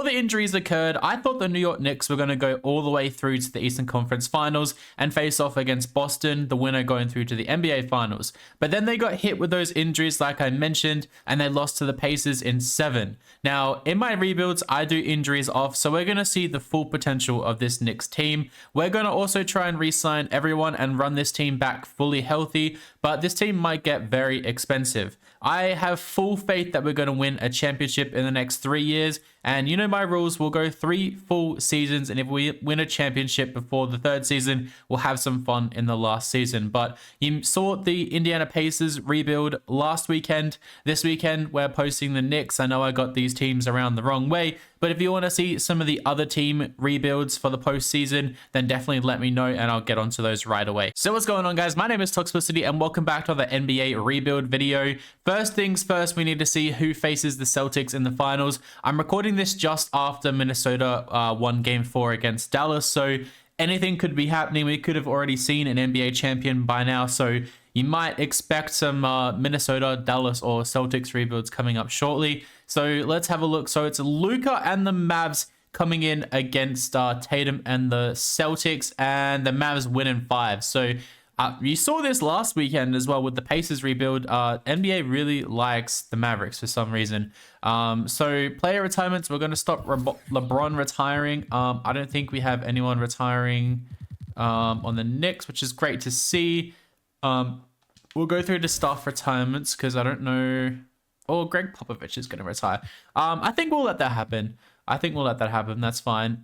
the injuries occurred, I thought the New York Knicks were going to go all the way through to the Eastern Conference Finals and face off against Boston, the winner going through to the NBA Finals. But then they got hit with those injuries like I mentioned, and they lost to the Pacers in 7. Now, in my rebuilds, I do injuries off, so we're going to see the full potential of this Knicks team. We're going to also try and re-sign everyone and run this team back fully healthy, but this team might get very expensive. I have full faith that we're going to win a championship in the next 3 years. And you know my rules, we'll go 3 full seasons. And if we win a championship before the 3rd season, we'll have some fun in the last season. But you saw the Indiana Pacers rebuild last weekend. This weekend, we're posting the Knicks. I know I got these teams around the wrong way. But if you want to see some of the other team rebuilds for the postseason, then definitely let me know and I'll get onto those right away. So what's going on, guys? My name is Toxicity and welcome back to the NBA rebuild video. First things first, we need to see who faces the Celtics in the finals. I'm recording this just after Minnesota won Game 4 against Dallas, so anything could be happening. We could have already seen an NBA champion by now, so you might expect some Minnesota, Dallas, or Celtics rebuilds coming up shortly. So let's have a look. So it's Luka and the Mavs coming in against Tatum and the Celtics, and the Mavs win in 5. So you saw this last weekend as well with the Pacers rebuild. NBA really likes the Mavericks for some reason. So player retirements, we're going to stop LeBron retiring. I don't think we have anyone retiring on the Knicks, which is great to see. We'll go through the staff retirements because I don't know. Oh, Greg Popovich is going to retire. I think we'll let that happen. That's fine.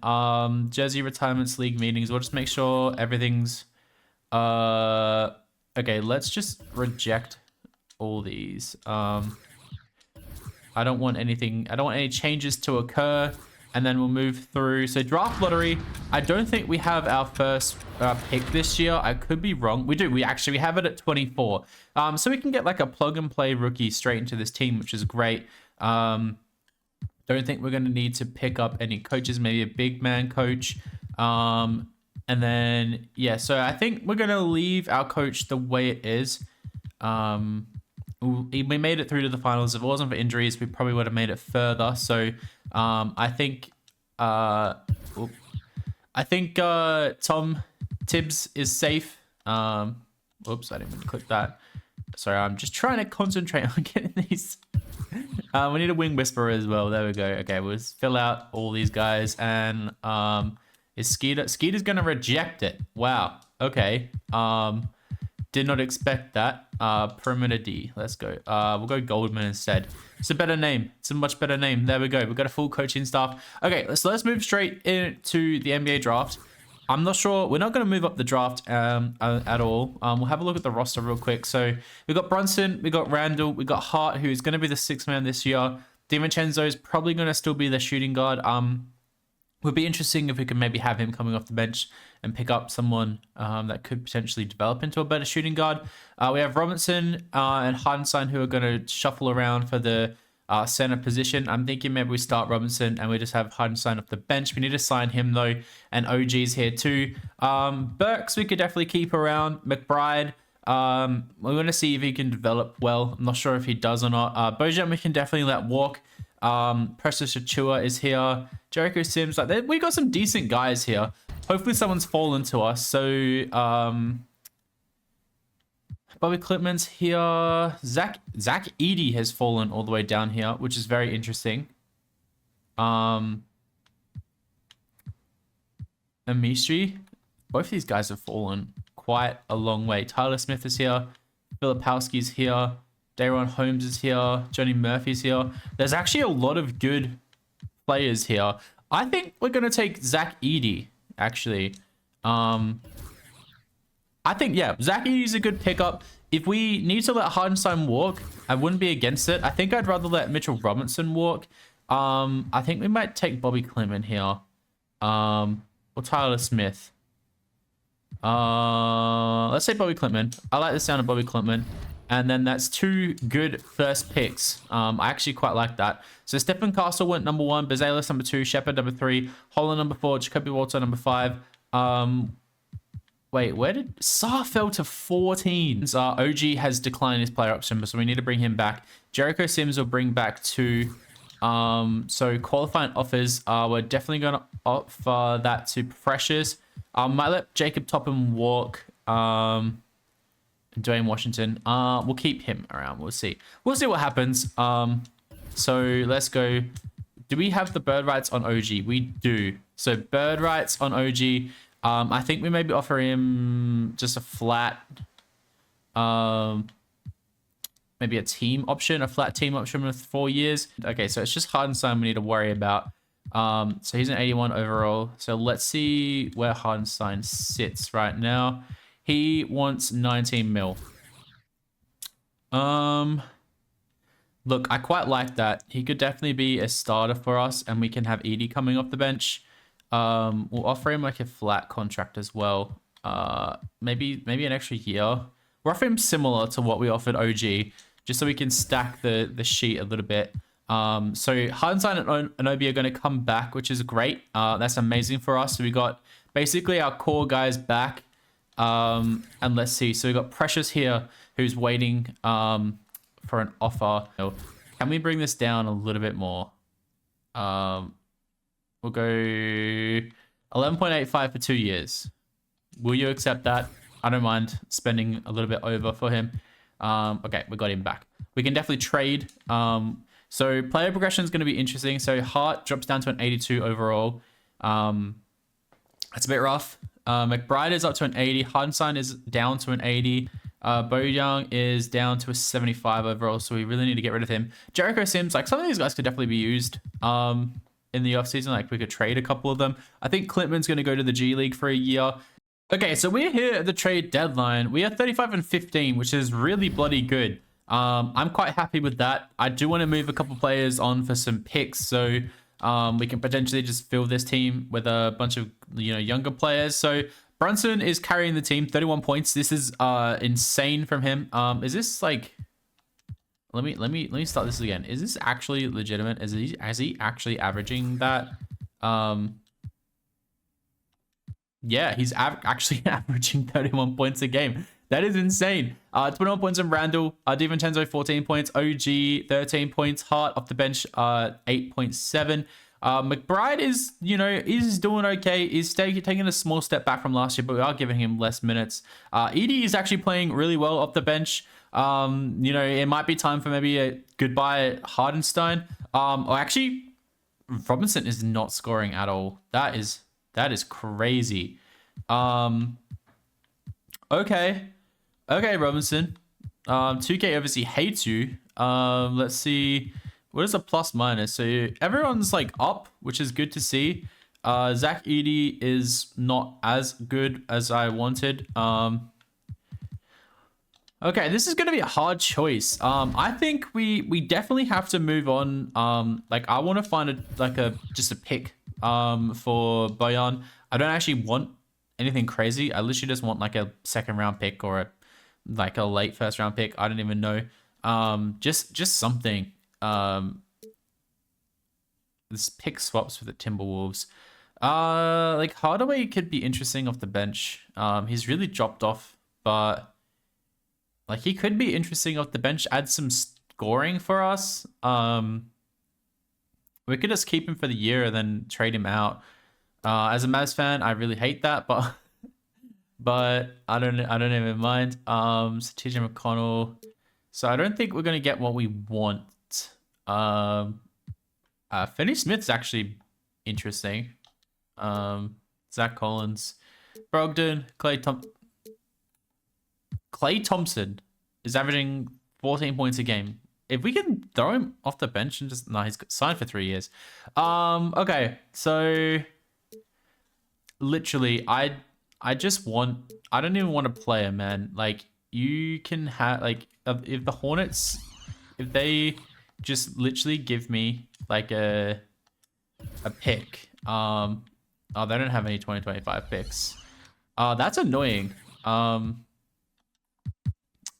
Jersey retirements, league meetings. We'll just make sure everything's... okay, let's just reject all these. I don't want anything. I don't want any changes to occur. And then we'll move through. So draft lottery. I don't think we have our first pick this year. I could be wrong. We do. We have it at 24. So we can get like a plug and play rookie straight into this team, which is great. Don't think we're going to need to pick up any coaches. Maybe a big man coach. And then, yeah, so I think we're going to leave our coach the way it is. We made it through to the finals. If it wasn't for injuries, we probably would have made it further. So I think Tom Tibbs is safe. Oops, I didn't mean to click that. Sorry, I'm just trying to concentrate on getting these. We need a wing whisperer as well. There we go. Okay, we'll just fill out all these guys. And is Skeeter's going to reject it. Wow. Okay. Did not expect that. Perimeter D. Let's go. We'll go Goldman instead. It's a better name. It's a much better name. There we go. We've got a full coaching staff. Okay, so let's move straight into the NBA draft. I'm not sure. We're not going to move up the draft at all. We'll have a look at the roster real quick. So we've got Brunson. We got Randall. We got Hart, who is going to be the 6th man this year. DiVincenzo is probably going to still be the shooting guard. Would be interesting if we could maybe have him coming off the bench and pick up someone that could potentially develop into a better shooting guard. We have Robinson and Hardenstein who are going to shuffle around for the center position. I'm thinking maybe we start Robinson and we just have Hardenstein off the bench. We need to sign him though, and OG's here too. Burks we could definitely keep around. McBride, we want to see if he can develop well. I'm not sure if he does or not. Bojan we can definitely let walk. Precious Achua is here. Jericho Sims, we got some decent guys here. Hopefully someone's fallen to us. So Bobby Clipman's here. Zach Edey has fallen all the way down here, which is very interesting. Amishi, both these guys have fallen quite a long way. Tyler Smith is here. Filipowski's here. Daron Holmes is here. Johnny Murphy's here. There's actually a lot of good players here. I think we're going to take Zach Edey, actually. I think, yeah, Zach Edey's a good pickup. If we need to let Hardenstein walk, I wouldn't be against it. I think I'd rather let Mitchell Robinson walk. I think we might take Bobby Clement here. Or Tyler Smith. Let's say Bobby Clement. I like the sound of Bobby Clement. And then that's 2 good first picks. I actually quite like that. So Stephen Castle went number 1, Bezalis number 2, Shepard number 3, Holland number 4, Jacoby Walter number 5. Wait, where did Saar fell to 14? OG has declined his player option, so we need to bring him back. Jericho Sims will bring back to So qualifying offers, we're definitely going to offer that to Precious. Might let Jacob Topham walk. Dwayne Washington. We'll keep him around. We'll see. We'll see what happens. So let's go. Do we have the bird rights on OG? We do. So bird rights on OG. I think we maybe offer him just a flat, maybe a team option, a flat team option with 4 years. Okay, so it's just Hardenstein we need to worry about. So he's an 81 overall. So let's see where Hardenstein sits right now. He wants 19 mil. Look, I quite like that. He could definitely be a starter for us, and we can have Edie coming off the bench. We'll offer him like a flat contract as well. Maybe an extra year. We'll offer him similar to what we offered OG, just so we can stack the sheet a little bit. So Hardenstein and Anobi are going to come back, which is great. That's amazing for us. So we got basically our core guys back. And let's see. So we got Precious here, who's waiting for an offer. Can we bring this down a little bit more? We'll go 11.85 for 2 years. Will you accept that? I don't mind spending a little bit over for him. Okay, we got him back. We can definitely trade. So player progression is going to be interesting. So Hart drops down to an 82 overall. That's a bit rough. McBride is up to an 80. Hardenstein is down to an 80. Bo Young is down to a 75 overall. So we really need to get rid of him. Jericho Sims, like some of these guys could definitely be used in the offseason. Like we could trade a couple of them. I think Clintman's going to go to the G League for a year. Okay, so we're here at the trade deadline. We are 35 and 15, which is really bloody good. I'm quite happy with that. I do want to move a couple players on for some picks, so we can potentially just fill this team with a bunch of younger players. So Brunson is carrying the team, 31 points. This is insane from him. Is this like? Let me start this again. Is this actually legitimate? Is he actually averaging that? Yeah, he's actually averaging 31 points a game. That is insane. 21 points from Randall. DiVincenzo, 14 points. OG, 13 points. Hart off the bench, 8.7. McBride is doing okay. He's taking a small step back from last year, but we are giving him less minutes. Edie is actually playing really well off the bench. It might be time for maybe a goodbye Hardenstein. Or actually, Robinson is not scoring at all. That is crazy. Okay, Robinson. 2K obviously hates you. Let's see. What is a plus minus? So everyone's like up, which is good to see. Zach Edey is not as good as I wanted. Okay, this is going to be a hard choice. I think we definitely have to move on. I want to find just a pick for Bojan. I don't actually want anything crazy. I literally just want like a second round pick or a late first round pick. I don't even know. Just something. This pick swaps with the Timberwolves. Hardaway could be interesting off the bench. He's really dropped off, but he could be interesting off the bench. Add some scoring for us. We could just keep him for the year and then trade him out. As a Mavs fan, I really hate that, but I don't even mind. So TJ McConnell. So I don't think we're gonna get what we want. Finney Smith's actually interesting. Zach Collins, Brogdon, Klay Thompson is averaging 14 points a game. If we can throw him off the bench and just... No, he's signed for 3 years. Okay, so... Literally, I just want... I don't even want to play him, man. You can have... if the Hornets... If they just literally give me, a pick... Oh, they don't have any 2025 picks. That's annoying.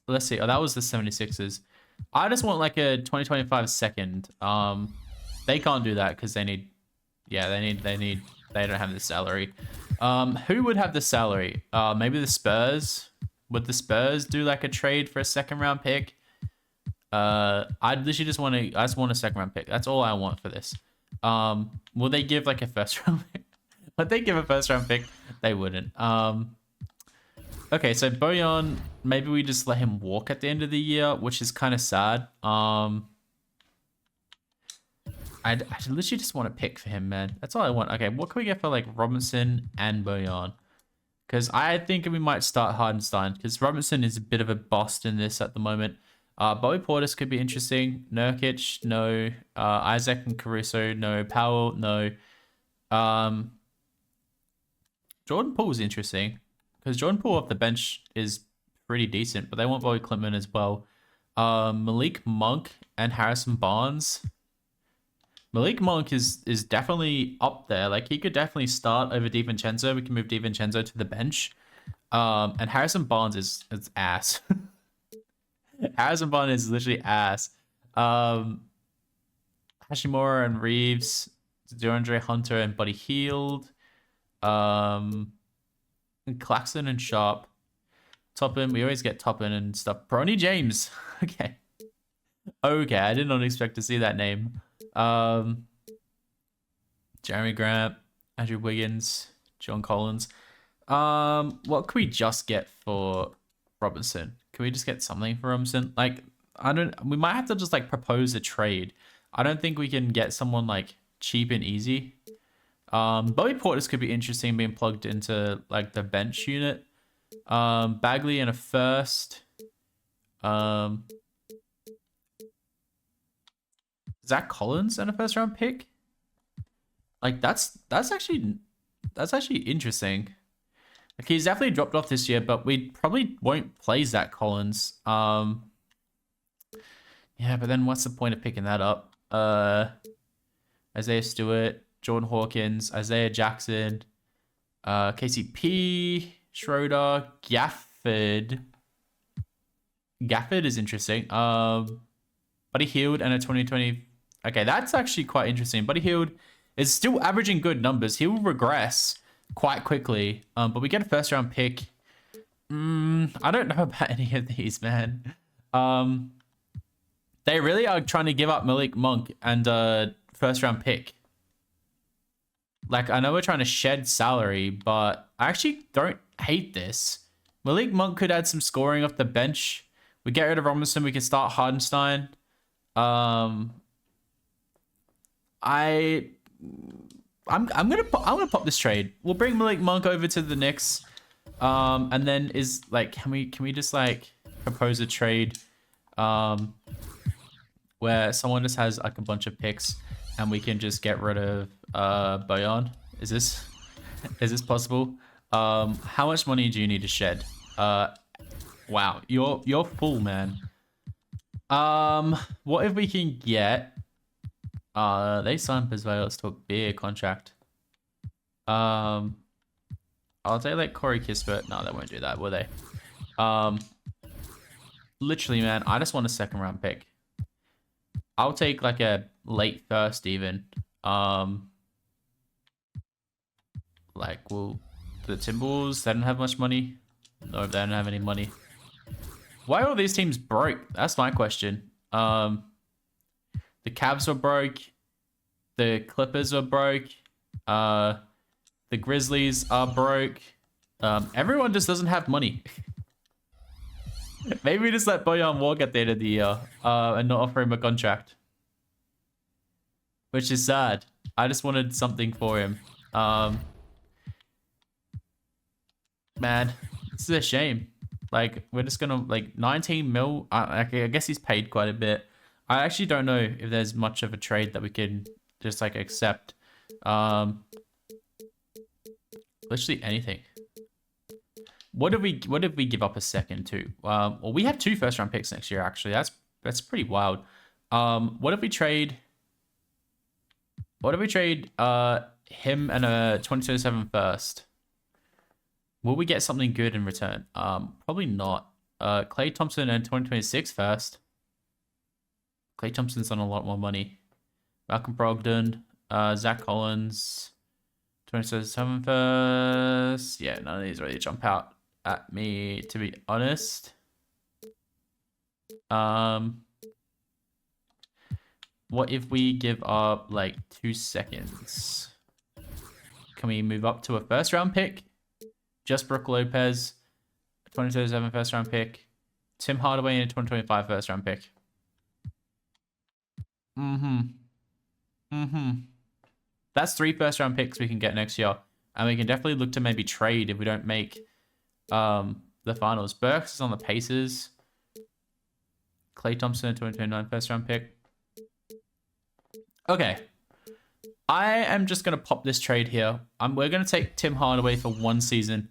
Let's see. Oh, that was the 76ers. I just want a 2025 second. They can't do that because they need... Yeah, they don't have the salary. Who would have the salary? Maybe the Spurs. Would the Spurs do a trade for a second round pick? I literally just want to. I just want a second round pick. That's all I want for this. Will they give like a first round pick? Would they give a first round pick? They wouldn't. Okay, so Bojan, maybe we just let him walk at the end of the year, which is kind of sad. I literally just want to pick for him, man. That's all I want. Okay, what can we get for like Robinson and Bojan? Because I think we might start Hardenstein because Robinson is a bit of a bust in this at the moment. Bobby Portis could be interesting. Nurkic, no. Isaac and Caruso, no. Powell, no. Jordan Poole's interesting because Jordan Poole off the bench is pretty decent, but they want Bobby Klintman as well. Malik Monk and Harrison Barnes. Malik Monk is definitely up there. Like, he could definitely start over DiVincenzo. We can move DiVincenzo to the bench. And Harrison Barnes is ass. Harrison Barnes is literally ass. Hashimura and Reeves, DeAndre Hunter and Buddy Hield. And Claxton and Sharp. Toppin, we always get Toppin and stuff. Bronny James. Okay. Okay, I did not expect to see that name. Jeremy Grant, Andrew Wiggins, John Collins. What could we just get for Robinson? Can we just get something for Robinson? Like, we might have to just like propose a trade. I don't think we can get someone like cheap and easy. Bobby Portis could be interesting being plugged into like the bench unit. Bagley and a first. Zach Collins and a first round pick. Like that's actually interesting. Like, he's definitely dropped off this year, but we probably won't play Zach Collins. Yeah, but then what's the point of picking that up? Isaiah Stewart, Jordan Hawkins, Isaiah Jackson, KCP, Schroeder, Gafford. Gafford is interesting. Buddy Hield and a 2020. Okay, that's actually quite interesting. Buddy Hield is still averaging good numbers. He will regress quite quickly. But we get a first round pick. I don't know about any of these, man. They really are trying to give up Malik Monk and first round pick. Like, I know we're trying to shed salary, but I actually don't hate this. Malik Monk could add some scoring off the bench. We get rid of Robinson. We can start Hardenstein. I'm gonna pop this trade. We'll bring Malik Monk over to the Knicks. And then can we just like propose a trade where someone just has like a bunch of picks and we can just get rid of Bojan? Is this possible? How much money do you need to shed? Wow, you're full, man. What if we can get they signed Pizzuelos to a big contract. I'll take like Corey Kispert. No, they won't do that, will they? Literally, man, I just want a second round pick. I'll take like a late first even. Like, well, the Timberwolves, they don't have much money. No, they don't have any money. Why are all these teams broke? That's my question. The Cavs were broke. The Clippers were broke. The Grizzlies are broke. Everyone just doesn't have money. Maybe we just let Bojan walk at the end of the year and not offer him a contract. Which is sad. I just wanted something for him. Man, this is a shame. Like, we're just gonna, like, 19 mil. I guess he's paid quite a bit. I actually don't know if there's much of a trade that we can just, like, accept. Literally anything. What if we give up a second too? Well, we have 2 first round picks next year, actually. That's pretty wild. What if we trade him and a 2027 first? Will we get something good in return? Probably not. Klay Thompson and 2026 first. Klay Thompson's on a lot more money. Malcolm Brogdon, Zach Collins, 2027 first. Yeah, none of these really jump out at me, to be honest. What if we give up like 2 seconds? Can we move up to a first round pick? Just Brook Lopez, 2027 first round pick. Tim Hardaway in a 2025 first round pick. That's 3 first round picks we can get next year. And we can definitely look to maybe trade if we don't make the finals. Burks is on the Pacers. Klay Thompson, 2029 first round pick. Okay. I am just going to pop this trade here. We're going to take Tim Hardaway for 1 season.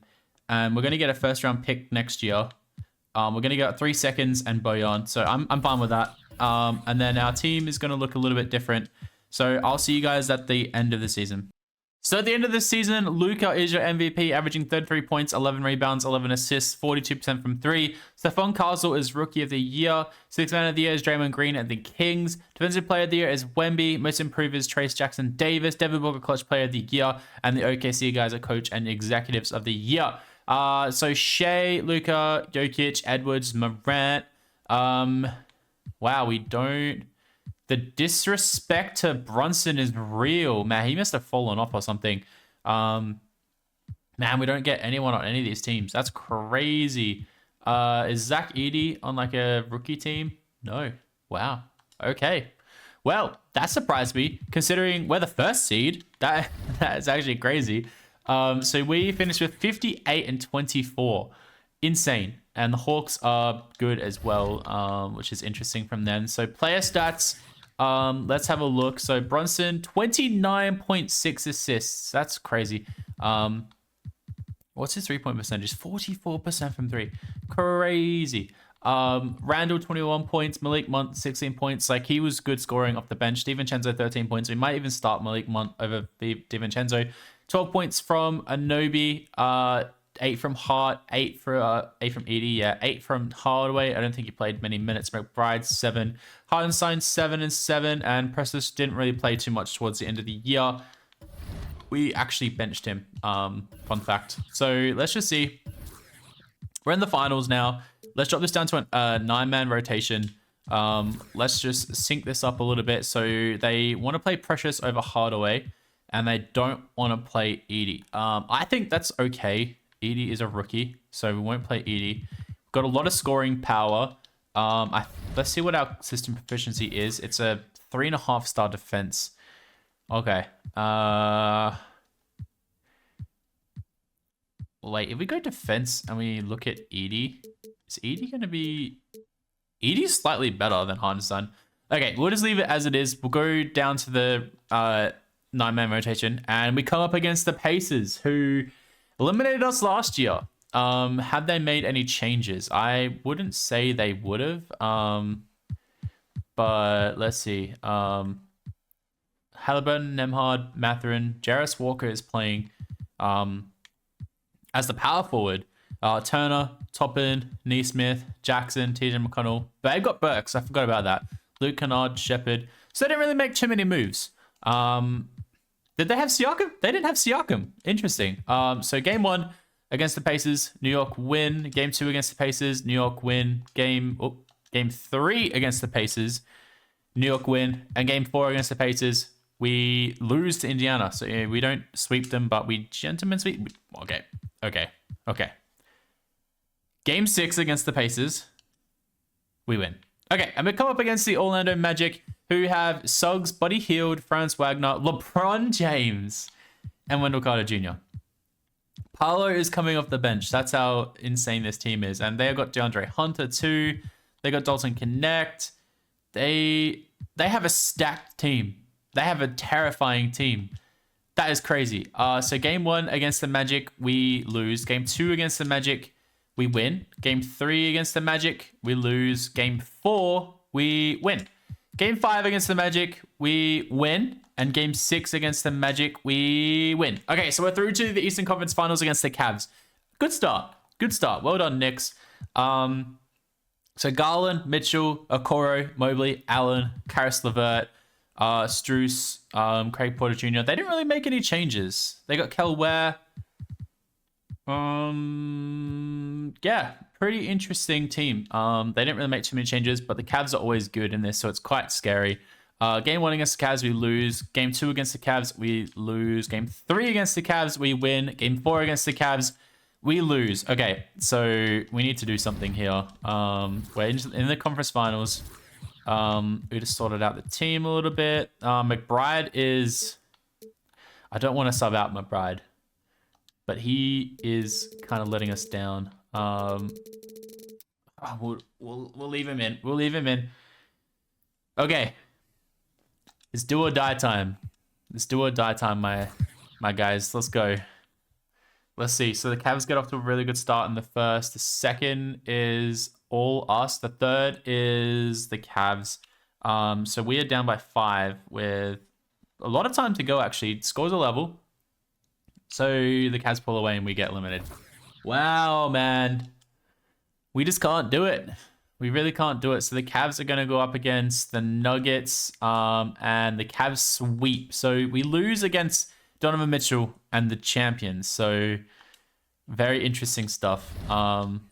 And we're going to get a first round pick next year. We're going to get 3 seconds and Bojan. So I'm fine with that. And then our team is going to look a little bit different. So I'll see you guys at the end of the season. So at the end of the season, Luka is your MVP, averaging 33 points, 11 rebounds, 11 assists, 42% from 3. Stephon Castle is Rookie of the Year. Sixth Man of the Year is Draymond Green at the Kings. Defensive Player of the Year is Wemby. Most Improved is Trace Jackson Davis. Devin Booker Clutch Player of the Year. And the OKC guys are Coach and Executives of the Year. So Shea, Luka, Jokic, Edwards, Morant. Wow, we don't... The disrespect to Brunson is real. Man, he must have fallen off or something. Man, we don't get anyone on any of these teams. That's crazy. Is Zach Edey on like a rookie team? No. Wow. Okay. Well, that surprised me considering we're the first seed. That is actually crazy. So we finished with 58 and 24. Insane. And the Hawks are good as well, which is interesting from them. So player stats, let's have a look. So Brunson, 29.6 assists. That's crazy. What's his 3-point percentage? 44% from 3. Crazy. Randall, 21 points. Malik Monk, 16 points. Like, he was good scoring off the bench. DiVincenzo, 13 points. We might even start Malik Monk over DiVincenzo. 12 points from Anobi. 8 from Hart, 8 from Edey, yeah, 8 from Hardaway. I don't think he played many minutes. McBride, 7. Hardenstein, 7 and 7. And Precious didn't really play too much towards the end of the year. We actually benched him. Fun fact. So let's just see. We're in the finals now. Let's drop this down to a 9-man rotation. Let's just sync this up a little bit. So they want to play Precious over Hardaway, and they don't want to play Edey. I think that's okay. Edey is a rookie, so we won't play Edey. Got a lot of scoring power. Let's see what our system proficiency is. It's a 3.5-star defense. Okay. Wait, if we go defense and we look at Edey, is Edey going to be... Edey's slightly better than Hardenstein. Okay, we'll just leave it as it is. We'll go down to the 9-man rotation, and we come up against the Pacers, who eliminated us last year. Have they made any changes? I wouldn't say they would have. But let's see. Halliburton, Nembhard, Mathurin, Jarris Walker is playing as the power forward. Turner, Toppin, Neesmith, Jackson, TJ McConnell. They've got Burks. I forgot about that. Luke Kennard, Shepard. So they didn't really make too many moves. Did they have Siakam? They didn't have Siakam. Interesting. So game 1 against the Pacers, New York win. Game 2 against the Pacers, New York win. Game 3 against the Pacers, New York win. And game 4 against the Pacers, we lose to Indiana. So yeah, we don't sweep them, but we gentlemen sweep. Okay. Game 6 against the Pacers, we win. Okay, and we come up against the Orlando Magic, who have Suggs, Buddy Hield, Franz Wagner, LeBron James, and Wendell Carter Jr. Paolo is coming off the bench. That's how insane this team is. And they've got DeAndre Hunter too. They got Dalton Connect. They have a stacked team. They have a terrifying team. That is crazy. So game 1 against the Magic, we lose. Game 2 against the Magic, we win. Game 3 against the Magic, we lose. Game 4, we win. Game 5 against the Magic, we win. And game 6 against the Magic, we win. Okay, so we're through to the Eastern Conference Finals against the Cavs. Good start. Well done, Knicks. So Garland, Mitchell, Okoro, Mobley, Allen, Karis LeVert, Strus, Craig Porter Jr. They didn't really make any changes. They got Kel Ware. Yeah, pretty interesting team. They didn't really make too many changes, but the Cavs are always good in this, so it's quite scary. Game 1 against the Cavs, we lose. Game 2 against the Cavs, we lose. Game 3 against the Cavs, we win. Game 4 against the Cavs, we lose. Okay, so we need to do something here. We're in the conference finals. We just sorted out the team a little bit. McBride is... I don't want to sub out McBride, but he is kind of letting us down. We'll leave him in. We'll leave him in. Okay. It's do or die time. It's do or die time, my guys. Let's go. Let's see. So the Cavs get off to a really good start in the first. The second is all us. The third is the Cavs. So we are down by 5 with a lot of time to go, actually. Scores are level. So the Cavs pull away and we get eliminated. Wow, man. We just can't do it. We really can't do it. So the Cavs are going to go up against the Nuggets, and the Cavs sweep. So we lose against Donovan Mitchell and the champions. So very interesting stuff. I'm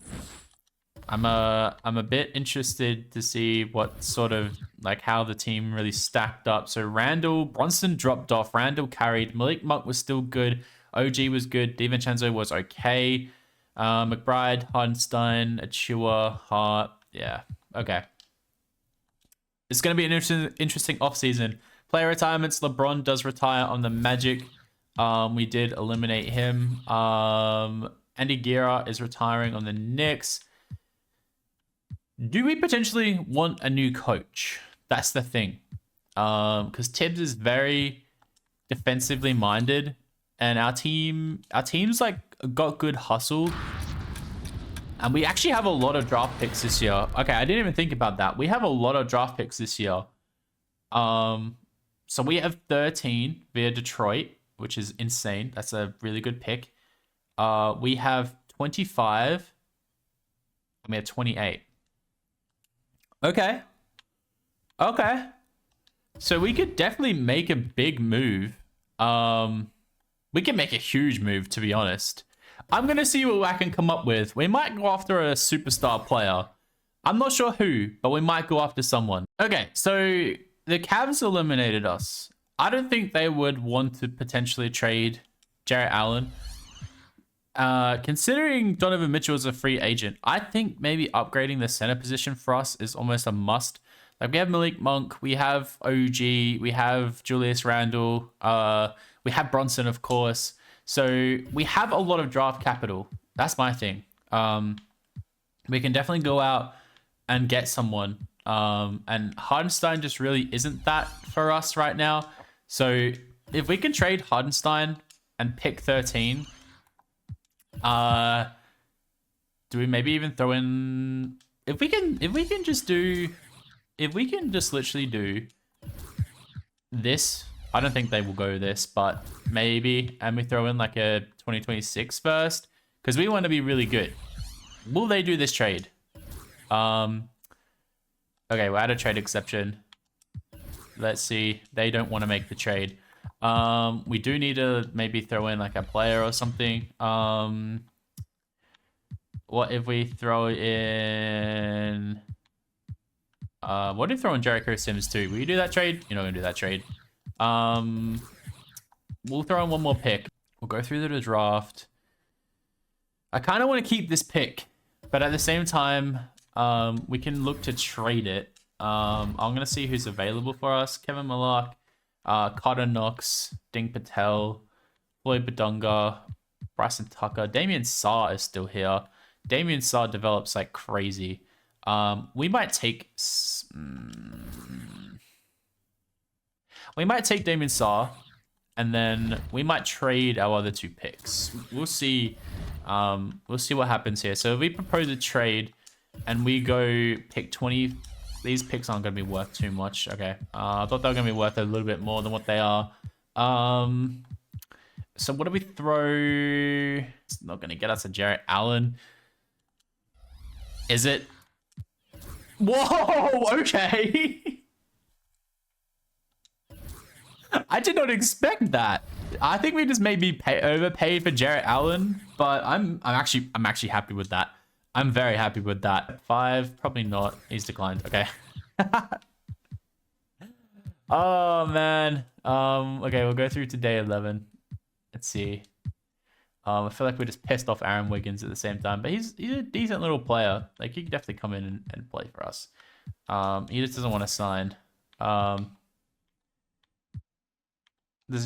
a bit interested to see what sort of, like, how the team really stacked up. So Bronson dropped off. Randall carried. Malik Monk was still good. OG was good. DiVincenzo was okay. McBride, Hardenstein, Achua, Hart. Yeah, okay. It's going to be an interesting offseason. Player retirements. LeBron does retire on the Magic. We did eliminate him. Andy Guerra is retiring on the Knicks. Do we potentially want a new coach? That's the thing. Because Tibbs is very defensively minded, and our team's like got good hustle. And we actually have a lot of draft picks this year. Okay, I didn't even think about that. We have a lot of draft picks this year. So we have 13 via Detroit, which is insane. That's a really good pick. We have 25. And we have 28. Okay. Okay. So we could definitely make a big move. We can make a huge move, to be honest. I'm going to see what I can come up with. We might go after a superstar player. I'm not sure who, but we might go after someone. Okay, so the Cavs eliminated us. I don't think they would want to potentially trade Jarrett Allen. Considering Donovan Mitchell is a free agent, I think maybe upgrading the center position for us is almost a must. Like, we have Malik Monk, we have OG, we have Julius Randle, we have Bronson, of course. So we have a lot of draft capital. That's my thing. We can definitely go out and get someone. And Hardenstein just really isn't that for us right now. So if we can trade Hardenstein and pick 13, do we maybe even throw in... If we can just literally do this... I don't think they will go this, but maybe. And we throw in like a 2026 first, because we want to be really good. Will they do this trade? Okay, we'll add a trade exception. Let's see. They don't want to make the trade. We do need to maybe throw in like a player or something. What if we throw in... what if we throw in Jericho Sims too? Will you do that trade? You're not going to do that trade. We'll throw in one more pick. We'll go through the draft. I kind of want to keep this pick, but at the same time, we can look to trade it. I'm going to see who's available for us. Kevin Malak, Carter Knox, Ding Patel, Floyd Badunga, Bryson Tucker. Damian Saar is still here. Damian Saar develops like crazy. We might take... We might take Damian Saar, and then we might trade our other 2 picks. We'll see. We'll see what happens here. So if we propose a trade, and we go pick 20, these picks aren't going to be worth too much. Okay. I thought they were going to be worth a little bit more than what they are. So what do we throw? It's not going to get us a Jarrett Allen. Is it? Whoa! Okay. I did not expect that. I think we just maybe overpaid for Jarrett Allen, but I'm actually happy with that. I'm very happy with that. 5, probably not. He's declined. Okay. Oh man. Okay, we'll go through to day 11. Let's see. I feel like we just pissed off Aaron Wiggins at the same time, but he's a decent little player. Like he could definitely come in and play for us. He just doesn't want to sign. Does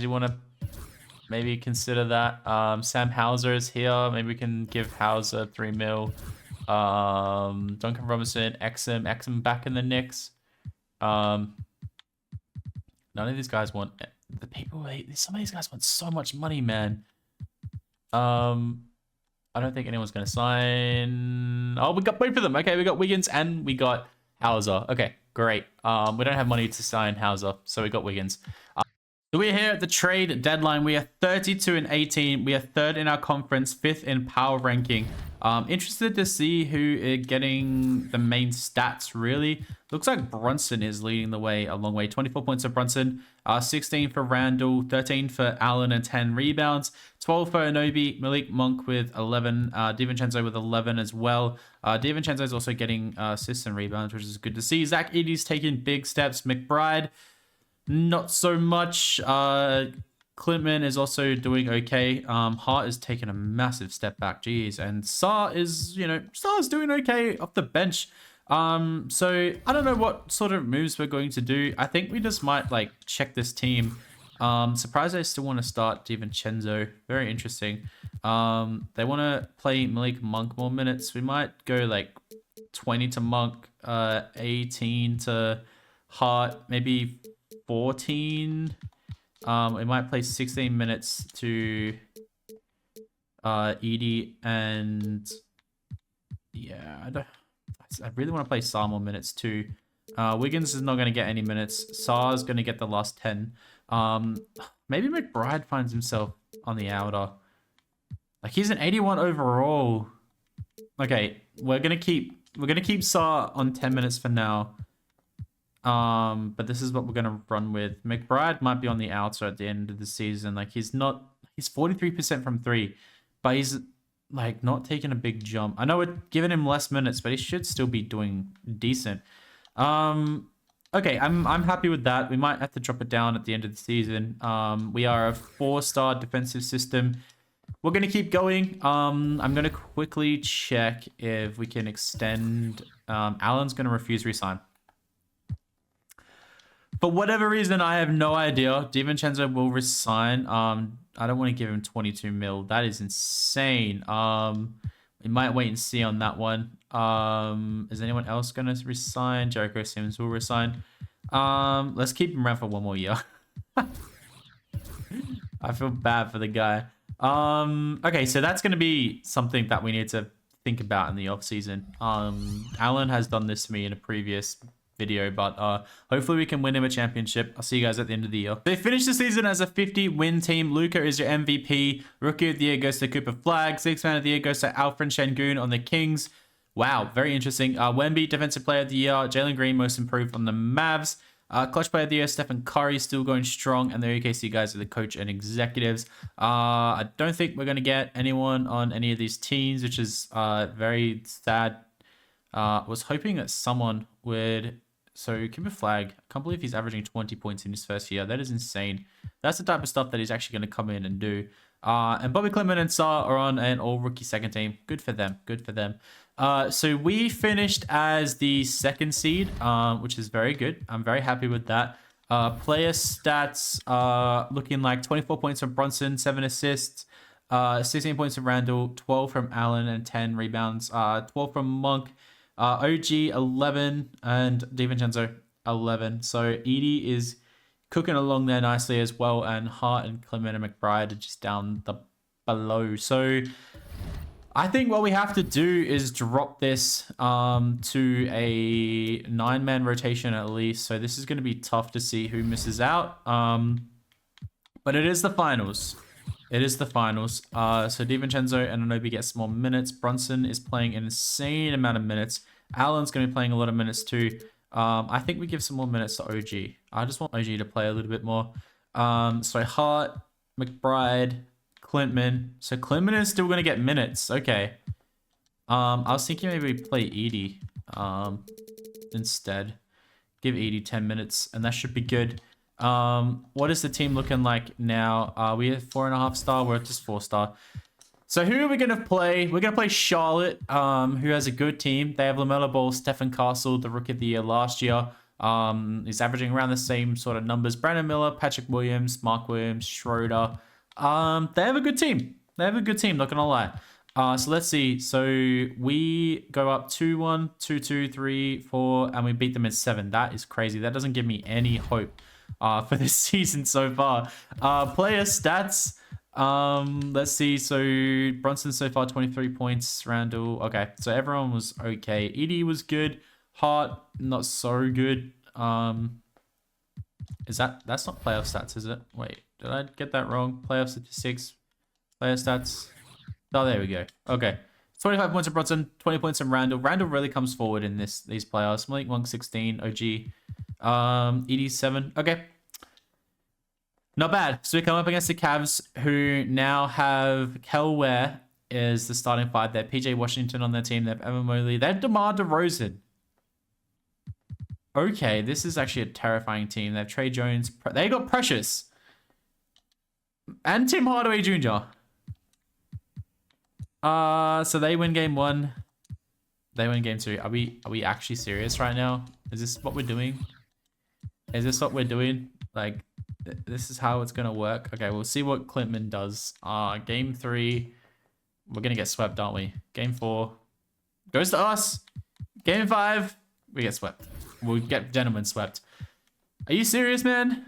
he want to maybe consider that? Sam Hauser is here. Maybe we can give Hauser 3 mil. Duncan Robinson, Exum back in the Knicks. None of these guys want the people. Some of these guys want so much money, man. I don't think anyone's gonna sign. Oh, we got both of them. Okay, we got Wiggins and we got Hauser. Okay, great. We don't have money to sign Hauser, so we got Wiggins. So we're here at the trade deadline. We are 32 and 18. We are third in our conference, fifth in power ranking. Interested to see who is getting the main stats, really. Looks like Brunson is leading the way a long way. 24 points for Brunson, 16 for Randall, 13 for Allen, and 10 rebounds. 12 for Anobi, Malik Monk with 11, DiVincenzo with 11 as well. DiVincenzo is also getting assists and rebounds, which is good to see. Zach Edey's taking big steps. McBride, not so much. Clintman is also doing okay. Hart is taking a massive step back. Jeez. And Saar is doing okay off the bench. So I don't know what sort of moves we're going to do. I think we just might like check this team. Surprised they still want to start DiVincenzo. Very interesting. They want to play Malik Monk more minutes. We might go like 20 to Monk, 18 to Hart, maybe 14. We might play 16 minutes to Edey, and yeah, I really want to play Saar more minutes too. Wiggins is not going to get any minutes. Saar's going to get the last 10. Maybe McBride finds himself on the outer. Like he's an 81 overall. Okay, we're gonna keep Saar on 10 minutes for now. But this is what we're gonna run with. McBride might be on the outer at the end of the season. Like he's 43% from 3, but he's like not taking a big jump. I know we're giving him less minutes, but he should still be doing decent. Okay, I'm happy with that. We might have to drop it down at the end of the season. We are a 4-star defensive system. We're gonna keep going. I'm gonna quickly check if we can extend. Allen's gonna refuse resign. For whatever reason, I have no idea. DiVincenzo will resign. I don't want to give him 22 mil. That is insane. We might wait and see on that one. Is anyone else going to resign? Jericho Sims will resign. Let's keep him around for one more year. I feel bad for the guy. Okay, so that's going to be something that we need to think about in the off season. Alan has done this to me in a previous video, but hopefully we can win him a championship. I'll see you guys at the end of the year. They finished the season as a 50-win team. Luka is your MVP. Rookie of the year goes to Cooper Flag. Sixth man of the year goes to Alfred Şengün on the Kings. Wow, very interesting. Wemby, defensive player of the year. Jalen Green, most improved on the Mavs. Clutch player of the year, Stephen Curry, still going strong. And the OKC guys are the coach and executives. I don't think we're going to get anyone on any of these teams, which is very sad. Was hoping that someone would... So, Cooper Flag, I can't believe he's averaging 20 points in his first year. That is insane. That's the type of stuff that he's actually going to come in and do. And Bobby Clintman and Saar are on an all-rookie second team. Good for them. Good for them. So, we finished as the second seed, which is very good. I'm very happy with that. Player stats looking like 24 points from Brunson, 7 assists, 16 points from Randall, 12 from Allen, and 10 rebounds, 12 from Monk. OG 11 and DiVincenzo 11. So Edey is cooking along there nicely as well, and Hart and Clement and McBride are just down the below. So I think what we have to do is drop this to a 9-man rotation at least. So this is going to be tough to see who misses out. But it is the finals. It is the finals. So DiVincenzo and Anobi get some more minutes. Brunson is playing an insane amount of minutes. Allen's going to be playing a lot of minutes too. I think we give some more minutes to OG. I just want OG to play a little bit more. So Hart, McBride, Clintman. So Clintman is still going to get minutes. Okay. I was thinking maybe we play Edey instead. Give Edey 10 minutes and that should be good. What is the team looking like now? We have 4.5 star. We're just 4 star. So who are we going to play? We're going to play Charlotte, who has a good team. They have LaMelo Ball, Stephen Castle, the Rookie of the Year last year. He's averaging around the same sort of numbers. Brandon Miller, Patrick Williams, Mark Williams, Schroeder. They have a good team. They have a good team, not going to lie. So let's see. So we go up 2-1, 2-2, 3-4, and we beat them in 7. That is crazy. That doesn't give me any hope for this season so far. Player stats. Let's see. So Brunson so far 23 points. Randall. Okay, so everyone was okay. Edie was good. Hart not so good. That's not playoff stats, is it? Wait, did I get that wrong? Playoff statistics, player stats. Oh, there we go. Okay, 25 points from Brunson, 20 points from Randall. Randall really comes forward in these playoffs. Malik Monk 16, OG. Edie 7. Okay. Not bad. So we come up against the Cavs, who now have Kel Ware is the starting 5. They have PJ Washington on their team. They have Evan Mobley. They have DeMar DeRozan. Okay, this is actually a terrifying team. They have Trey Jones. They got Precious. And Tim Hardaway Jr. So they win game 1. They win game 2. Are we actually serious right now? Is this what we're doing? Is this what we're doing? Like, this is how it's gonna work. Okay, we'll see what Clintman does. Game 3, we're gonna get swept, aren't we? Game 4 goes to us. Game 5, we get swept. We'll get gentlemen swept. Are you serious, man?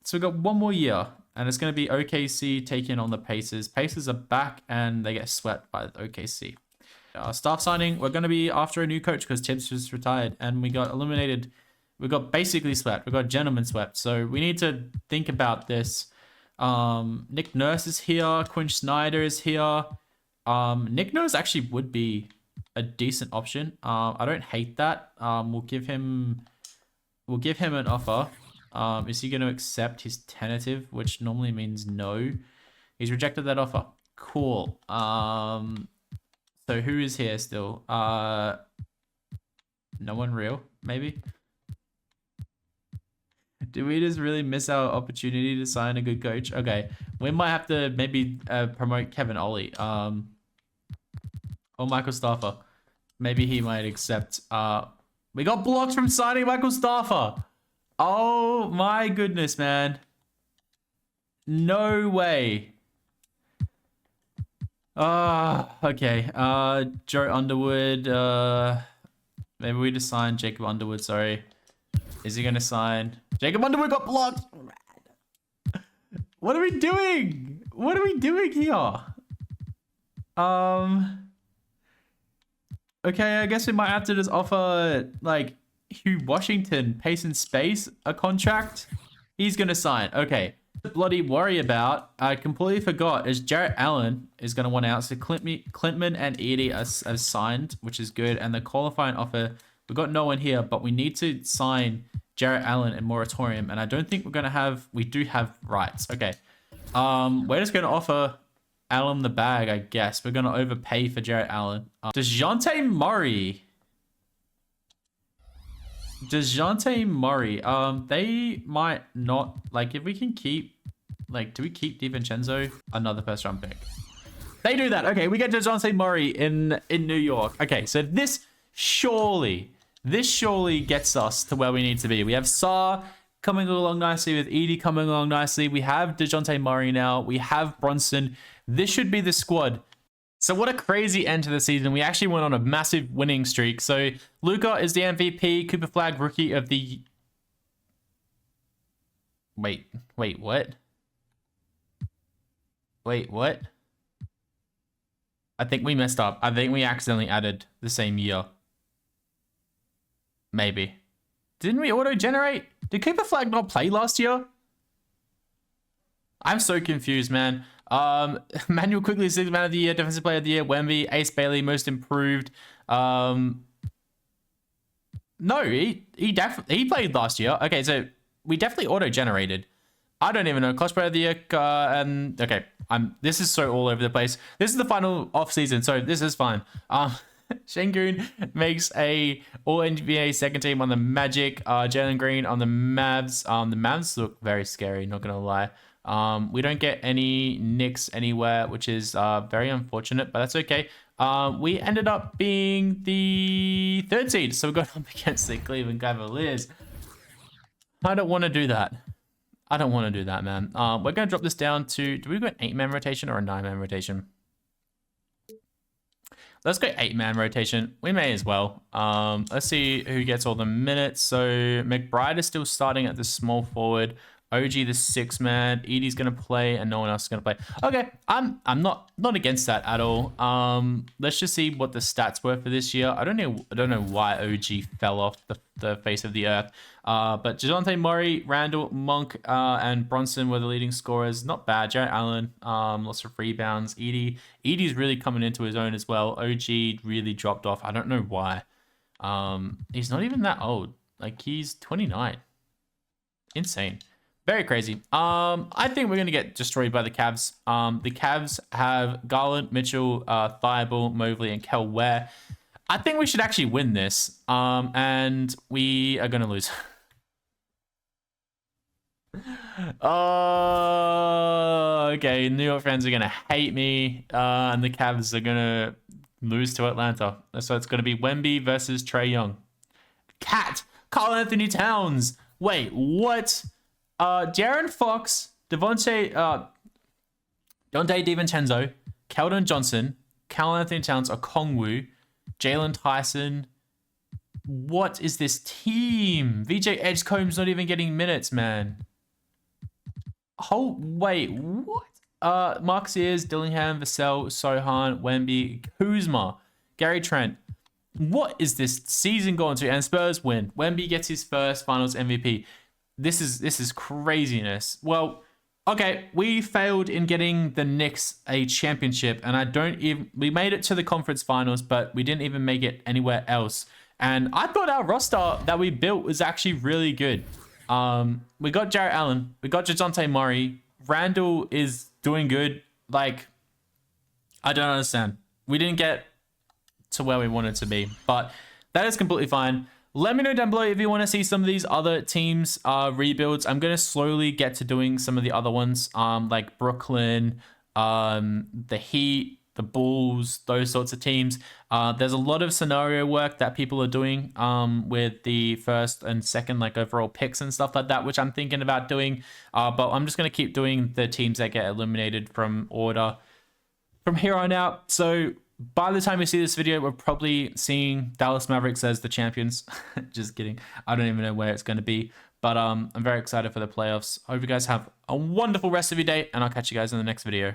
So we've got 1 more year, and it's gonna be OKC taking on the Pacers. Pacers are back, and they get swept by OKC. Staff signing, we're gonna be after a new coach because Tibbs just retired, and we got eliminated. We got basically swept. We got gentlemen swept. So we need to think about this. Nick Nurse is here. Quinn Snyder is here. Nick Nurse actually would be a decent option. I don't hate that. We'll give him an offer. Is he going to accept his tentative, which normally means no? He's rejected that offer. Cool. So who is here still? No one real, maybe. Did we just really miss our opportunity to sign a good coach? Okay, we might have to maybe promote Kevin Ollie, or Michael Staffer. Maybe he might accept. We got blocked from signing Michael Staffer. Oh my goodness, man! No way. Okay. Joe Underwood. Maybe we just signed Jacob Underwood. Sorry. Is he gonna sign? Jacob Underwood got blocked. What are we doing? What are we doing here? Okay, I guess we might have to just offer like Hugh Washington, pace and space, a contract. He's gonna sign. Okay. Bloody worry about. I completely forgot. Is Jarrett Allen is gonna want out. So Clintman and Edie are signed, which is good. And the qualifying offer. We've got no one here, but we need to sign Jarrett Allen and moratorium, and I don't think we're gonna have. We do have rights. Okay, we're just gonna offer Allen the bag, I guess. We're gonna overpay for Jarrett Allen. DeJounte Murray. They might not like if we can keep. Like, do we keep DiVincenzo? Another first round pick. They do that. Okay, we get DeJounte Murray in New York. Okay, so this surely gets us to where we need to be. We have Saar coming along nicely with Edie coming along nicely. We have DeJounte Murray now. We have Brunson. This should be the squad. So what a crazy end to the season. We actually went on a massive winning streak. So Luka is the MVP. Cooper Flag, rookie of the... Wait, what? Wait, what? I think we messed up. I think we accidentally added the same year. Maybe. Didn't we auto-generate? Did Cooper Flag not play last year? I'm so confused, man. Manuel Quigley, 6th man of the year, defensive player of the year. Wemby, Ace Bailey, most improved. No, he played last year. Okay, so we definitely auto-generated. I don't even know. Clutch player of the year. Okay, this is so all over the place. This is the final off season, so this is fine. Şengün makes a All-NBA second team on the Magic. Jalen Green on the Mavs. The Mavs look very scary, not gonna lie. We don't get any Knicks anywhere, which is very unfortunate, but that's okay. We ended up being the third seed, so we got up against the Cleveland Cavaliers. I don't want to do that. I don't want to do that, man. We're going to drop this down to... Do we go an 8-man rotation or a 9-man rotation? Let's go 8-man rotation. We may as well. Let's see who gets all the minutes. So McBride is still starting at the small forward. OG the 6-man. Edie's gonna play, and no one else is gonna play. Okay, I'm not against that at all. Let's just see what the stats were for this year. I don't know why OG fell off the face of the earth. But DeJounte Murray, Randall, Monk, and Bronson were the leading scorers. Not bad. Jarrett Allen, lots of rebounds. Edie's really coming into his own as well. OG really dropped off. I don't know why. He's not even that old. Like, he's 29. Insane. Very crazy. I think we're going to get destroyed by the Cavs. The Cavs have Garland, Mitchell, Thibault, Mobley, and Kel Ware. I think we should actually win this. And we are going to lose. Oh, okay. New York fans are going to hate me. And the Cavs are going to lose to Atlanta. So it's going to be Wemby versus Trae Young. Cat. Karl Anthony Towns. Wait, what? De'Aaron Fox, Dante DiVincenzo, Keldon Johnson, Karl Anthony Towns, Okongwu, Jalen Tyson. What is this team? VJ Edgecomb's not even getting minutes, man. Oh, wait, what? Mark Sears, Dillingham, Vassell, Sohan, Wemby, Kuzma, Gary Trent. What is this season going to? And Spurs win. Wemby gets his first Finals MVP. This is craziness. Well, okay, we failed in getting the Knicks a championship, and we made it to the conference finals, but we didn't even make it anywhere else. And I thought our roster that we built was actually really good. We got Jarrett Allen, we got DeJounte Murray, Randall is doing good. Like, I don't understand. We didn't get to where we wanted to be, but that is completely fine. Let me know down below if you want to see some of these other teams rebuilds. I'm going to slowly get to doing some of the other ones, like Brooklyn, the Heat, the Bulls, those sorts of teams. There's a lot of scenario work that people are doing with the first and second like overall picks and stuff like that, which I'm thinking about doing. But I'm just going to keep doing the teams that get eliminated from order from here on out. So by the time you see this video, we're probably seeing Dallas Mavericks as the champions. Just kidding. I don't even know where it's going to be. But I'm very excited for the playoffs. I hope you guys have a wonderful rest of your day, and I'll catch you guys in the next video.